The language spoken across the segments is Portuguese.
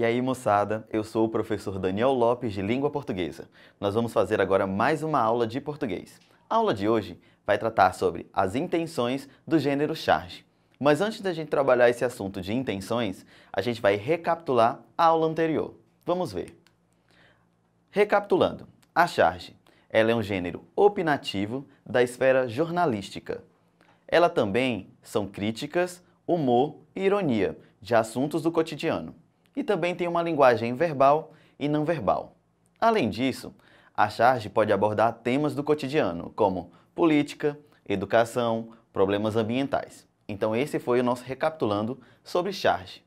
aí, moçada, eu sou o professor Daniel Lopes de Língua Portuguesa. Nós vamos fazer agora mais uma aula de português. A aula de hoje vai tratar sobre as intenções do gênero charge. Mas antes da gente trabalhar esse assunto de intenções, a gente vai recapitular a aula anterior. Vamos ver. Recapitulando, a charge, ela é um gênero opinativo da esfera jornalística. Ela também são críticas, humor e ironia de assuntos do cotidiano. E também tem uma linguagem verbal e não verbal. Além disso, a charge pode abordar temas do cotidiano, como política, educação, problemas ambientais. Então esse foi o nosso recapitulando sobre charge.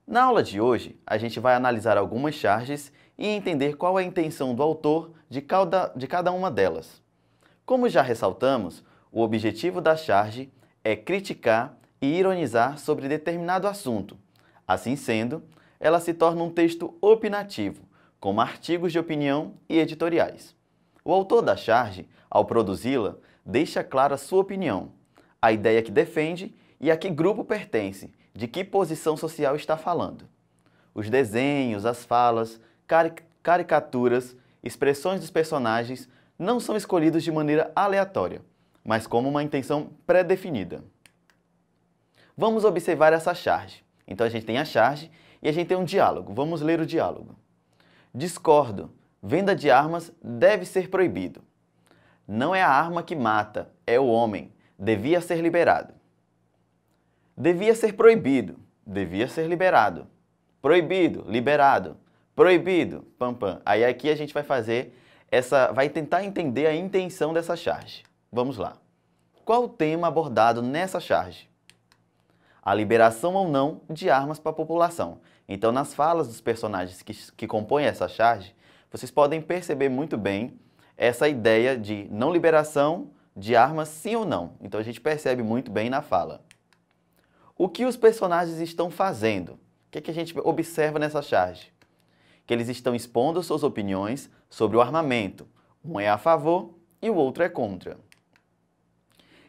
Na aula de hoje, a gente vai analisar algumas charges e entender qual é a intenção do autor de cada uma delas. Como já ressaltamos, o objetivo da charge é criticar e ironizar sobre determinado assunto. Assim sendo, ela se torna um texto opinativo, como artigos de opinião e editoriais. O autor da charge, ao produzi-la, deixa clara a sua opinião, a ideia que defende e a que grupo pertence, de que posição social está falando. Os desenhos, as falas, caricaturas, expressões dos personagens não são escolhidos de maneira aleatória, mas como uma intenção pré-definida. Vamos observar essa charge. Então a gente tem a charge e a gente tem um diálogo. Vamos ler o diálogo. Discordo. Venda de armas deve ser proibido. Não é a arma que mata, é o homem. Devia ser liberado. Devia ser proibido. Devia ser liberado. Proibido, liberado. Proibido, pam pam. Aí aqui a gente vai vai tentar entender a intenção dessa charge. Vamos lá. Qual o tema abordado nessa charge? A liberação ou não de armas para a população. Então, nas falas dos personagens que compõem essa charge, vocês podem perceber muito bem essa ideia de não liberação de armas sim ou não. Então, a gente percebe muito bem na fala. O que os personagens estão fazendo? O que a gente observa nessa charge? Que eles estão expondo suas opiniões sobre o armamento. Um é a favor e o outro é contra.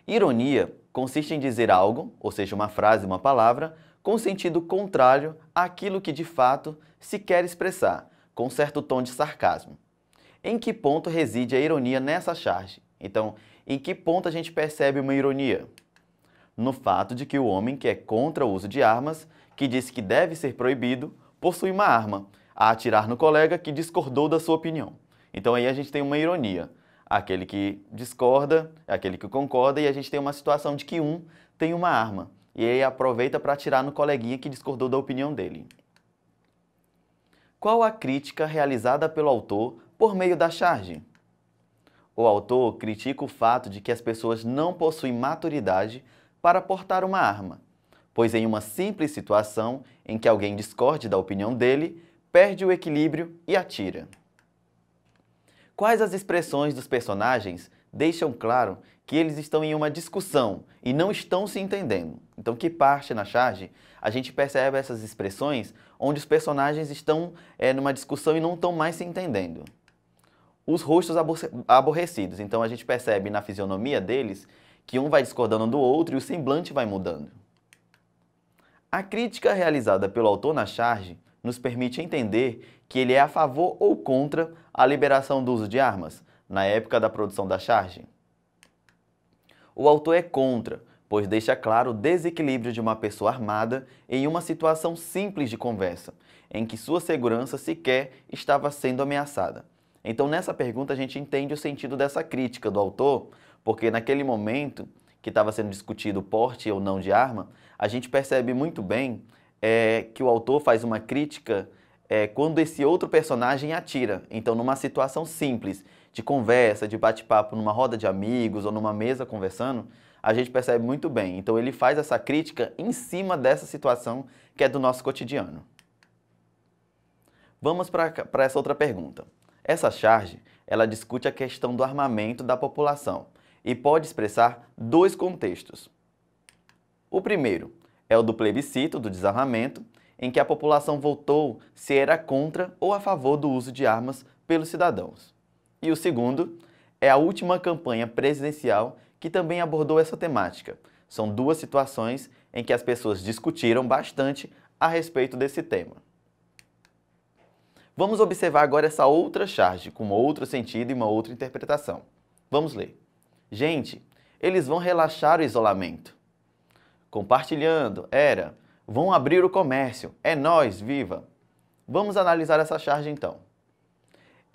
Ironia consiste em dizer algo, ou seja, uma frase, uma palavra, com sentido contrário àquilo que de fato se quer expressar, com certo tom de sarcasmo. Em que ponto reside a ironia nessa charge? Então, em que ponto a gente percebe uma ironia? No fato de que o homem que é contra o uso de armas, que disse que deve ser proibido, possui uma arma a atirar no colega que discordou da sua opinião. Então aí a gente tem uma ironia. Aquele que discorda, aquele que concorda, e a gente tem uma situação de que um tem uma arma. E aí aproveita para atirar no coleguinha que discordou da opinião dele. Qual a crítica realizada pelo autor por meio da charge? O autor critica o fato de que as pessoas não possuem maturidade para portar uma arma, pois em uma simples situação em que alguém discorde da opinião dele, perde o equilíbrio e atira. Quais as expressões dos personagens deixam claro que eles estão em uma discussão e não estão se entendendo? Então, que parte na charge a gente percebe essas expressões onde os personagens estão numa discussão e não estão mais se entendendo? Os rostos aborrecidos. Então, a gente percebe na fisionomia deles que um vai discordando do outro e o semblante vai mudando. A crítica realizada pelo autor na charge nos permite entender que ele é a favor ou contra a liberação do uso de armas, na época da produção da charge. O autor é contra, pois deixa claro o desequilíbrio de uma pessoa armada em uma situação simples de conversa, em que sua segurança sequer estava sendo ameaçada. Então, nessa pergunta, a gente entende o sentido dessa crítica do autor, porque naquele momento que estava sendo discutido o porte ou não de arma, a gente percebe muito bem que o autor faz uma crítica quando esse outro personagem atira. Então, numa situação simples, de conversa, de bate-papo, numa roda de amigos ou numa mesa conversando, a gente percebe muito bem. Então, ele faz essa crítica em cima dessa situação que é do nosso cotidiano. Vamos para essa outra pergunta. Essa charge, ela discute a questão do armamento da população e pode expressar dois contextos. O primeiro é o do plebiscito, do desarmamento, em que a população votou se era contra ou a favor do uso de armas pelos cidadãos. E o segundo é a última campanha presidencial que também abordou essa temática. São duas situações em que as pessoas discutiram bastante a respeito desse tema. Vamos observar agora essa outra charge, com outro sentido e uma outra interpretação. Vamos ler. Gente, eles vão relaxar o isolamento. Compartilhando, era. Vão abrir o comércio. É nós, viva! Vamos analisar essa charge então.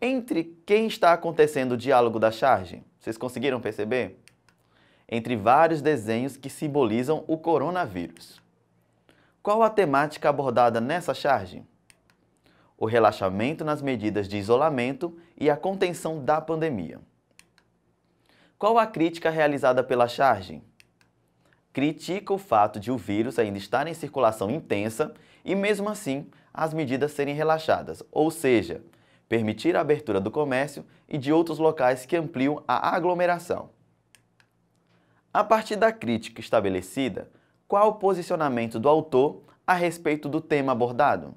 Entre quem está acontecendo o diálogo da charge? Vocês conseguiram perceber? Entre vários desenhos que simbolizam o coronavírus. Qual a temática abordada nessa charge? O relaxamento nas medidas de isolamento e a contenção da pandemia. Qual a crítica realizada pela charge? Critica o fato de o vírus ainda estar em circulação intensa e, mesmo assim, as medidas serem relaxadas, ou seja, permitir a abertura do comércio e de outros locais que ampliam a aglomeração. A partir da crítica estabelecida, qual o posicionamento do autor a respeito do tema abordado?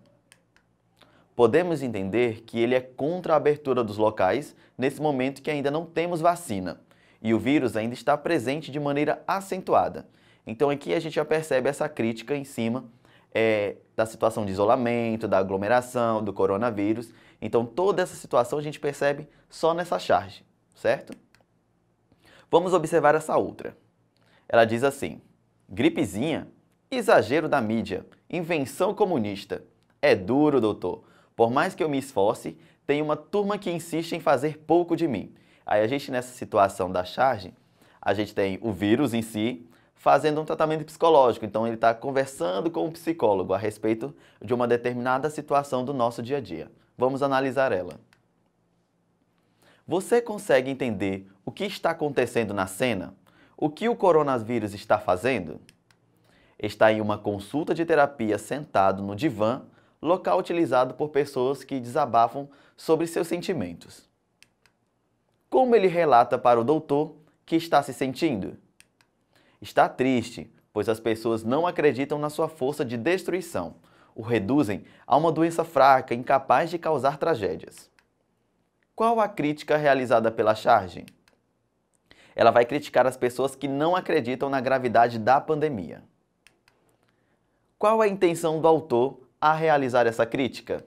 Podemos entender que ele é contra a abertura dos locais nesse momento que ainda não temos vacina e o vírus ainda está presente de maneira acentuada. Então aqui a gente já percebe essa crítica em cima da situação de isolamento, da aglomeração, do coronavírus. Então toda essa situação a gente percebe só nessa charge, certo? Vamos observar essa outra. Ela diz assim: gripezinha? Exagero da mídia, invenção comunista. É duro, doutor. Por mais que eu me esforce, tem uma turma que insiste em fazer pouco de mim. Aí a gente, nessa situação da charge, a gente tem o vírus em si fazendo um tratamento psicológico. Então ele está conversando com o psicólogo a respeito de uma determinada situação do nosso dia a dia. Vamos analisar ela. Você consegue entender o que está acontecendo na cena? O que o coronavírus está fazendo? Está em uma consulta de terapia sentado no divã, local utilizado por pessoas que desabafam sobre seus sentimentos. Como ele relata para o doutor que está se sentindo? Está triste, pois as pessoas não acreditam na sua força de destruição, o reduzem a uma doença fraca, incapaz de causar tragédias. Qual a crítica realizada pela charge? Ela vai criticar as pessoas que não acreditam na gravidade da pandemia. Qual a intenção do autor a realizar essa crítica?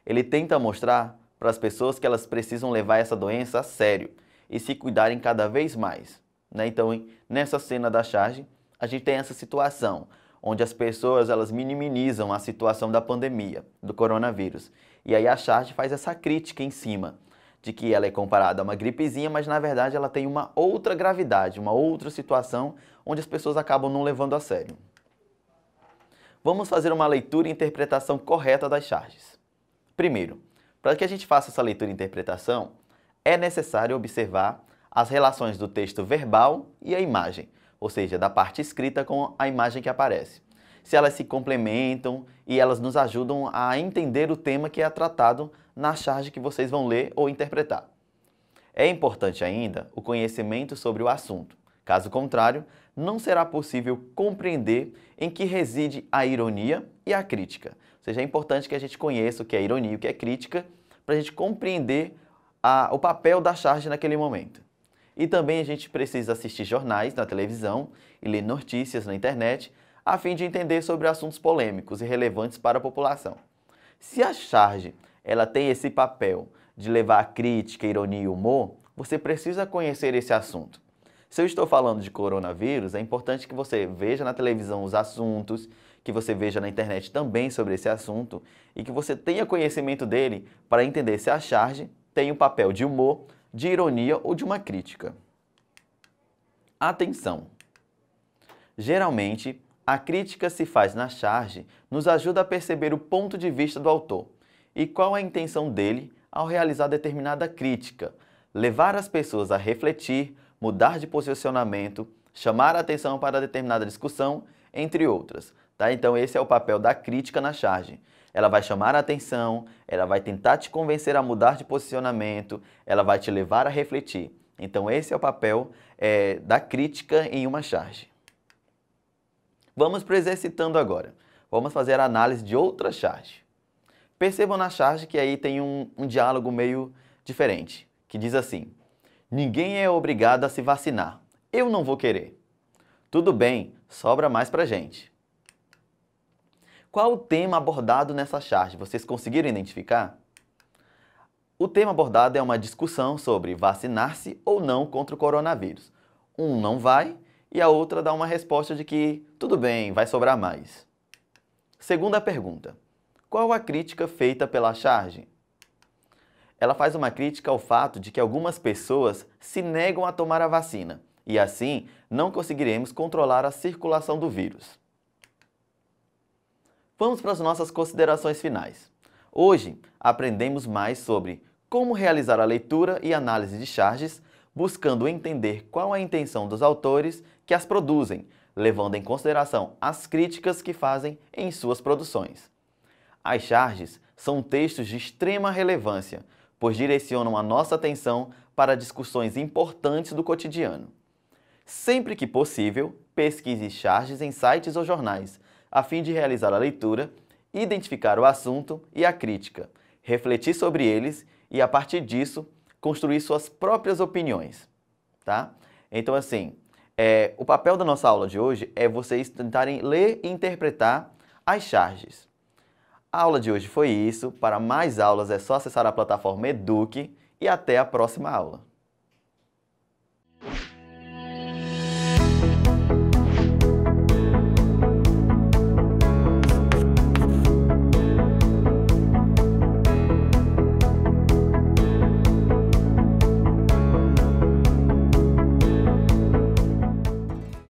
Ele tenta mostrar para as pessoas que elas precisam levar essa doença a sério e se cuidarem cada vez mais. Então, nessa cena da charge, a gente tem essa situação, onde as pessoas elas minimizam a situação da pandemia, do coronavírus. E aí a charge faz essa crítica em cima, de que ela é comparada a uma gripezinha, mas na verdade ela tem uma outra gravidade, uma outra situação, onde as pessoas acabam não levando a sério. Vamos fazer uma leitura e interpretação correta das charges. Primeiro, para que a gente faça essa leitura e interpretação, é necessário observar as relações do texto verbal e a imagem, ou seja, da parte escrita com a imagem que aparece. Se elas se complementam e elas nos ajudam a entender o tema que é tratado na charge que vocês vão ler ou interpretar. É importante ainda o conhecimento sobre o assunto. Caso contrário, não será possível compreender em que reside a ironia e a crítica. Ou seja, é importante que a gente conheça o que é ironia e o que é crítica para a gente compreender o papel da charge naquele momento. E também a gente precisa assistir jornais na televisão e ler notícias na internet a fim de entender sobre assuntos polêmicos e relevantes para a população. Se a charge ela tem esse papel de levar a crítica, ironia e humor, você precisa conhecer esse assunto. Se eu estou falando de coronavírus, é importante que você veja na televisão os assuntos, que você veja na internet também sobre esse assunto e que você tenha conhecimento dele para entender se a charge tem um papel de humor, de ironia ou de uma crítica. Atenção! Geralmente, a crítica se faz na charge nos ajuda a perceber o ponto de vista do autor e qual a intenção dele ao realizar determinada crítica, levar as pessoas a refletir, mudar de posicionamento, chamar a atenção para determinada discussão, entre outras. Então esse é o papel da crítica na charge. Ela vai chamar a atenção, ela vai tentar te convencer a mudar de posicionamento, ela vai te levar a refletir. Então esse é o papel da crítica em uma charge. Vamos para o exercitando agora. Vamos fazer a análise de outra charge. Percebam na charge que aí tem um diálogo meio diferente, que diz assim: ninguém é obrigado a se vacinar. Eu não vou querer. Tudo bem, sobra mais pra gente. Qual o tema abordado nessa charge? Vocês conseguiram identificar? O tema abordado é uma discussão sobre vacinar-se ou não contra o coronavírus. Um não vai e a outra dá uma resposta de que tudo bem, vai sobrar mais. Segunda pergunta. Qual a crítica feita pela charge? Ela faz uma crítica ao fato de que algumas pessoas se negam a tomar a vacina e assim não conseguiremos controlar a circulação do vírus. Vamos para as nossas considerações finais. Hoje aprendemos mais sobre como realizar a leitura e análise de charges, buscando entender qual a intenção dos autores que as produzem, levando em consideração as críticas que fazem em suas produções. As charges são textos de extrema relevância, pois direcionam a nossa atenção para discussões importantes do cotidiano. Sempre que possível, pesquise charges em sites ou jornais, a fim de realizar a leitura, identificar o assunto e a crítica, refletir sobre eles e, a partir disso, construir suas próprias opiniões. Tá? Então, assim, o papel da nossa aula de hoje é vocês tentarem ler e interpretar as charges. A aula de hoje foi isso. Para mais aulas é só acessar a plataforma Eduque e até a próxima aula.